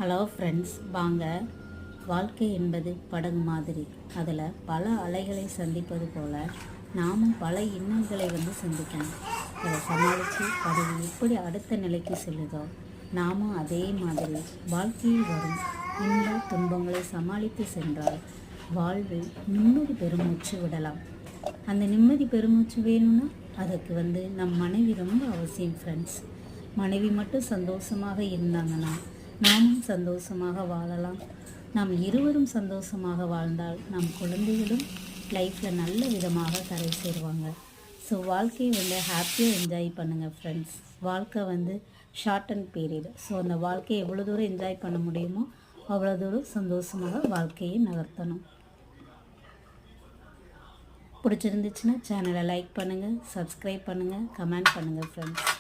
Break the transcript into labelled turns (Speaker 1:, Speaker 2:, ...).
Speaker 1: Hello friends, வாங்க. வாழ்க்கை என்பது படகு மாதிரி. அதில் பல அலைகளை சந்திப்பது போல் நாமும் பல இன்னல்களை சந்திக்கணும். அதை சமாளித்து படகு எப்படி அடுத்த நிலைக்கு செல்லுதோ நாமும் அதே மாதிரி வாழ்க்கையில் வரும் இன்ப துன்பங்களை சமாளித்து சென்றால் வாழ்வில் நிம்மதி பெருமூச்சு விடலாம். அந்த நிம்மதி பெருமூச்சு வேணும்னா அதுக்கு நம் மனைவி ரொம்ப அவசியம் ஃப்ரெண்ட்ஸ். மனைவி மட்டும் சந்தோஷமாக இருந்தாங்கன்னா நாமும் சந்தோஷமாக வாழலாம். நாம் இருவரும் சந்தோஷமாக வாழ்ந்தால் நம் குழந்தைகளும் லைஃப்பில் நல்ல விதமாக கரை சேருவாங்க. ஸோ வாழ்க்கையை ஹாப்பியாக என்ஜாய் பண்ணுங்கள் ஃப்ரெண்ட்ஸ். வாழ்க்கை ஷார்ட் அண்ட் பீரியட். ஸோ அந்த வாழ்க்கையை எவ்வளோ தூரம் என்ஜாய் பண்ண முடியுமோ அவ்வளோ தூரம் சந்தோஷமாக வாழ்க்கையை நகர்த்தணும். பிடிச்சிருந்துச்சுன்னா சேனலை லைக் பண்ணுங்கள், சப்ஸ்கிரைப் பண்ணுங்கள், கமெண்ட் பண்ணுங்கள் ஃப்ரெண்ட்ஸ்.